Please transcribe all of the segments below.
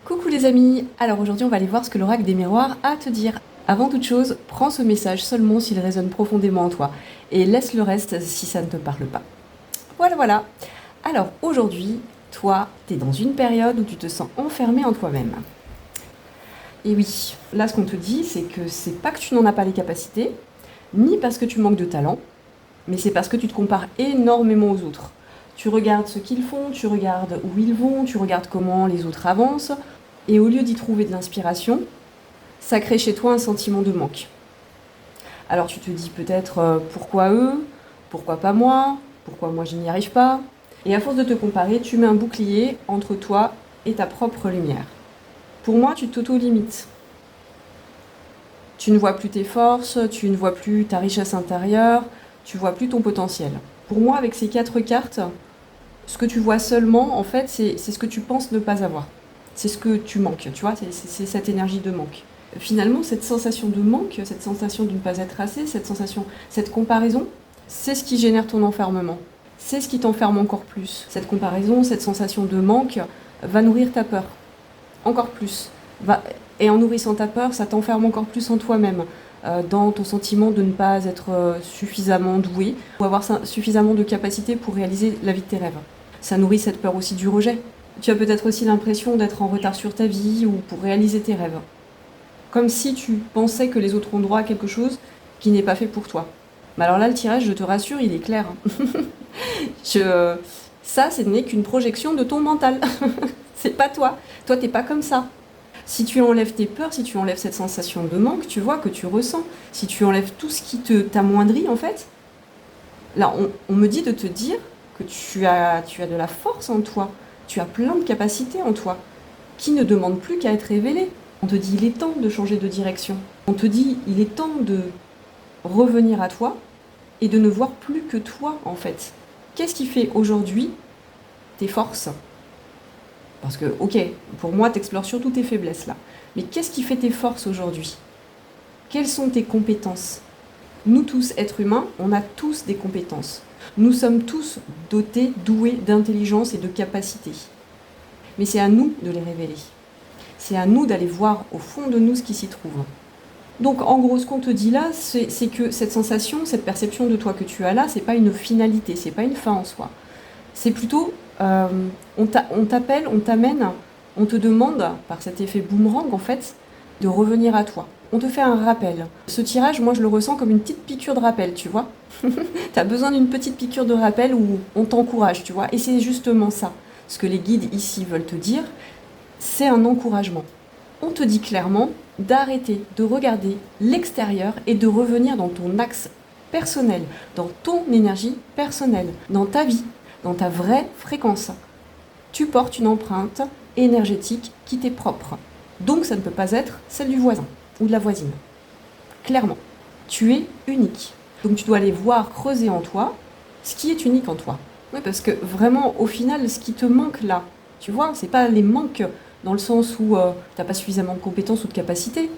Coucou les amis, alors aujourd'hui on va aller voir ce que l'oracle des miroirs a à te dire. Avant toute chose, prends ce message seulement s'il résonne profondément en toi et laisse le reste si ça ne te parle pas. Voilà. Alors aujourd'hui, toi, t'es dans une période où tu te sens enfermé en toi-même. Et oui, là ce qu'on te dit, c'est que c'est pas que tu n'en as pas les capacités, ni parce que tu manques de talent, mais c'est parce que tu te compares énormément aux autres. Tu regardes ce qu'ils font, tu regardes où ils vont, tu regardes comment les autres avancent, et au lieu d'y trouver de l'inspiration, ça crée chez toi un sentiment de manque. Alors tu te dis peut-être pourquoi eux, pourquoi pas moi, pourquoi moi je n'y arrive pas. Et à force de te comparer, tu mets un bouclier entre toi et ta propre lumière. Pour moi, tu t'auto-limites. Tu ne vois plus tes forces, tu ne vois plus ta richesse intérieure, tu vois plus ton potentiel. Pour moi, avec ces 4 cartes, ce que tu vois seulement, en fait, c'est ce que tu penses ne pas avoir. C'est ce que tu manques, tu vois, c'est cette énergie de manque. Finalement, cette sensation de manque, cette sensation de ne pas être assez, cette comparaison, c'est ce qui génère ton enfermement. C'est ce qui t'enferme encore plus. Cette comparaison, cette sensation de manque va nourrir ta peur. Encore plus. Et en nourrissant ta peur, ça t'enferme encore plus en toi-même, dans ton sentiment de ne pas être suffisamment doué, ou avoir suffisamment de capacité pour réaliser la vie de tes rêves. Ça nourrit cette peur aussi du rejet. Tu as peut-être aussi l'impression d'être en retard sur ta vie ou pour réaliser tes rêves. Comme si tu pensais que les autres ont droit à quelque chose qui n'est pas fait pour toi. Mais alors là, le tirage, je te rassure, il est clair. Ça, ce n'est qu'une projection de ton mental. C'est pas toi. Toi, t'es pas comme ça. Si tu enlèves tes peurs, si tu enlèves cette sensation de manque, tu vois, que tu ressens, si tu enlèves tout ce qui t'amoindrit, en fait, là, on me dit de te dire que tu as de la force en toi, tu as plein de capacités en toi, qui ne demandent plus qu'à être révélées. On te dit, il est temps de changer de direction. On te dit, il est temps de revenir à toi et de ne voir plus que toi, en fait. Qu'est-ce qui fait aujourd'hui tes forces ? Parce que, ok, pour moi, t'explores surtout tes faiblesses là. Mais qu'est-ce qui fait tes forces aujourd'hui ? Quelles sont tes compétences ? Nous tous, êtres humains, on a tous des compétences. Nous sommes tous dotés, doués d'intelligence et de capacités. Mais c'est à nous de les révéler. C'est à nous d'aller voir au fond de nous ce qui s'y trouve. Donc en gros, ce qu'on te dit là, c'est que cette sensation, cette perception de toi que tu as là, c'est pas une finalité, c'est pas une fin en soi. C'est plutôt, on t'appelle, on t'amène, on te demande, par cet effet boomerang en fait, de revenir à toi. On te fait un rappel. Ce tirage, moi je le ressens comme une petite piqûre de rappel, tu vois. T'as besoin d'une petite piqûre de rappel où on t'encourage, tu vois. Et c'est justement ça. Ce que les guides ici veulent te dire, c'est un encouragement. On te dit clairement d'arrêter de regarder l'extérieur et de revenir dans ton axe personnel, dans ton énergie personnelle, dans ta vie, dans ta vraie fréquence. Tu portes une empreinte énergétique qui t'est propre. Donc ça ne peut pas être celle du voisin ou de la voisine. Clairement, tu es unique. Donc tu dois aller voir, creuser en toi ce qui est unique en toi. Oui, parce que vraiment, au final, ce qui te manque là, tu vois, c'est pas les manques dans le sens où t'as pas suffisamment de compétences ou de capacités.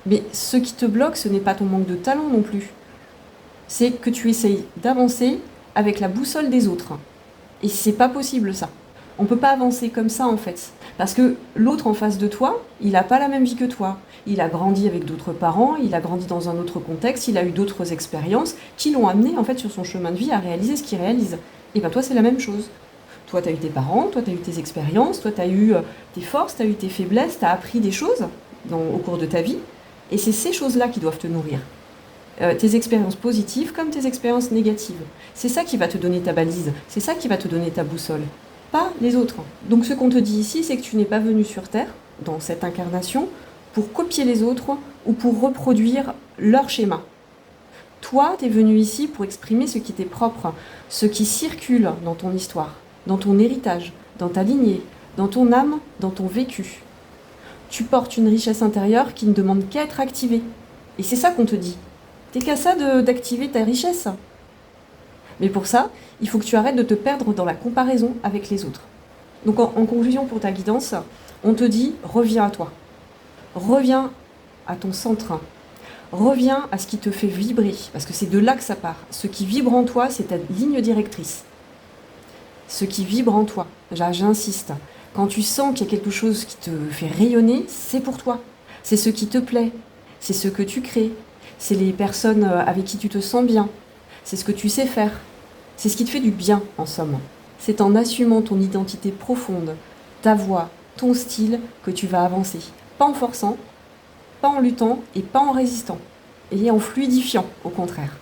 Mais ce qui te bloque, ce n'est pas ton manque de talent non plus. C'est que tu essayes d'avancer avec la boussole des autres. Et c'est pas possible ça. On peut pas avancer comme ça en fait. Parce que l'autre en face de toi, il a pas la même vie que toi. Il a grandi avec d'autres parents, il a grandi dans un autre contexte, il a eu d'autres expériences qui l'ont amené en fait sur son chemin de vie à réaliser ce qu'il réalise. Et ben toi c'est la même chose. Toi tu as eu tes parents, toi tu as eu tes expériences, toi tu as eu tes forces, tu as eu tes faiblesses, tu as appris des choses au cours de ta vie. Et c'est ces choses-là qui doivent te nourrir. Tes expériences positives comme tes expériences négatives. C'est ça qui va te donner ta balise, c'est ça qui va te donner ta boussole, pas les autres. Donc ce qu'on te dit ici, c'est que tu n'es pas venu sur Terre, dans cette incarnation, pour copier les autres ou pour reproduire leur schéma. Toi, tu es venu ici pour exprimer ce qui t'est propre, ce qui circule dans ton histoire, dans ton héritage, dans ta lignée, dans ton âme, dans ton vécu. Tu portes une richesse intérieure qui ne demande qu'à être activée. Et c'est ça qu'on te dit. T'es qu'à ça d'activer ta richesse. Mais pour ça, il faut que tu arrêtes de te perdre dans la comparaison avec les autres. Donc en conclusion pour ta guidance, on te dit reviens à toi. Reviens à ton centre. Reviens à ce qui te fait vibrer, parce que c'est de là que ça part. Ce qui vibre en toi, c'est ta ligne directrice. Ce qui vibre en toi, j'insiste. Quand tu sens qu'il y a quelque chose qui te fait rayonner, c'est pour toi. C'est ce qui te plaît, c'est ce que tu crées, c'est les personnes avec qui tu te sens bien, c'est ce que tu sais faire, c'est ce qui te fait du bien en somme. C'est en assumant ton identité profonde, ta voix, ton style que tu vas avancer. Pas en forçant, pas en luttant et pas en résistant. Et en fluidifiant, au contraire.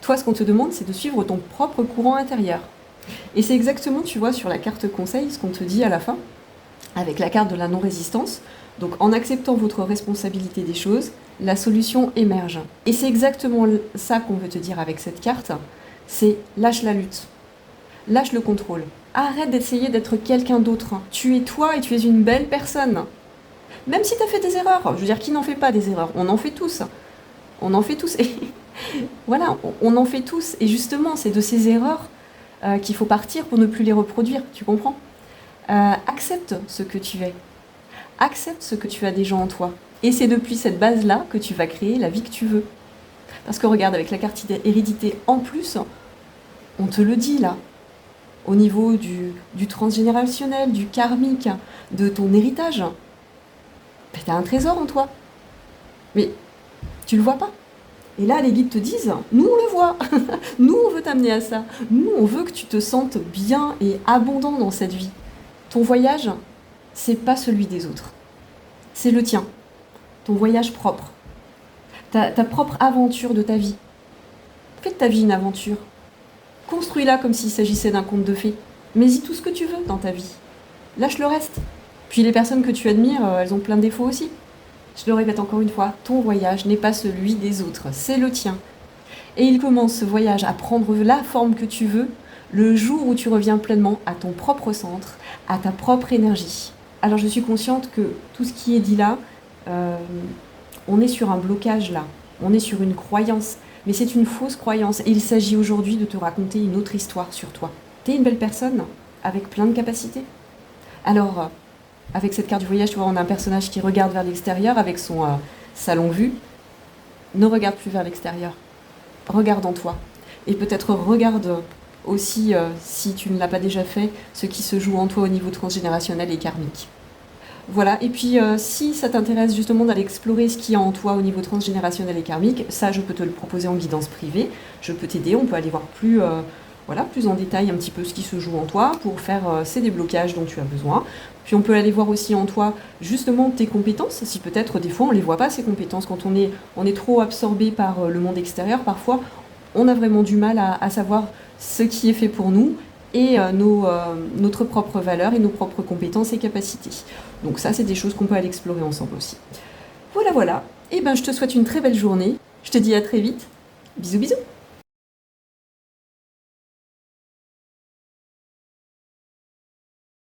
Toi, ce qu'on te demande, c'est de suivre ton propre courant intérieur. Et c'est exactement, tu vois, sur la carte conseil, ce qu'on te dit à la fin, avec la carte de la non-résistance. Donc, en acceptant votre responsabilité des choses, la solution émerge. Et c'est exactement ça qu'on veut te dire avec cette carte, c'est lâche la lutte, lâche le contrôle. Arrête d'essayer d'être quelqu'un d'autre. Tu es toi et tu es une belle personne. Même si tu as fait des erreurs, je veux dire, qui n'en fait pas des erreurs? On en fait tous. On en fait tous. Et voilà, on en fait tous. Et justement, c'est de ces erreurs qu'il faut partir pour ne plus les reproduire, tu comprends? Accepte ce que tu es. Accepte ce que tu as déjà en toi. Et c'est depuis cette base-là que tu vas créer la vie que tu veux. Parce que regarde, avec la carte hérédité en plus, on te le dit là, au niveau du transgénérationnel, du karmique, de ton héritage, ben, tu as un trésor en toi. Mais tu le vois pas. Et là, les guides te disent, nous on le voit, nous on veut t'amener à ça, nous on veut que tu te sentes bien et abondant dans cette vie. Ton voyage, c'est pas celui des autres, c'est le tien, ton voyage propre, ta propre aventure de ta vie. Fais de ta vie une aventure, construis-la comme s'il s'agissait d'un conte de fées, mets-y tout ce que tu veux dans ta vie, lâche le reste. Puis les personnes que tu admires, elles ont plein de défauts aussi. Je le répète encore une fois, ton voyage n'est pas celui des autres, c'est le tien. Et il commence ce voyage à prendre la forme que tu veux le jour où tu reviens pleinement à ton propre centre, à ta propre énergie. Alors je suis consciente que tout ce qui est dit là, on est sur un blocage là, on est sur une croyance, mais c'est une fausse croyance. Et il s'agit aujourd'hui de te raconter une autre histoire sur toi. T'es une belle personne, avec plein de capacités. Alors, avec cette carte du voyage, tu vois, on a un personnage qui regarde vers l'extérieur avec sa longue vue. Ne regarde plus vers l'extérieur. Regarde en toi. Et peut-être regarde aussi, si tu ne l'as pas déjà fait, ce qui se joue en toi au niveau transgénérationnel et karmique. Voilà, et puis si ça t'intéresse justement d'aller explorer ce qu'il y a en toi au niveau transgénérationnel et karmique, ça je peux te le proposer en guidance privée, je peux t'aider, on peut aller voir plus en détail un petit peu ce qui se joue en toi pour faire ces déblocages dont tu as besoin. Puis on peut aller voir aussi en toi justement tes compétences, si peut-être des fois on ne les voit pas ces compétences, quand on est trop absorbé par le monde extérieur, parfois on a vraiment du mal à savoir ce qui est fait pour nous et notre propre valeur et nos propres compétences et capacités. Donc ça c'est des choses qu'on peut aller explorer ensemble aussi. Voilà, et ben je te souhaite une très belle journée, je te dis à très vite, bisous bisous.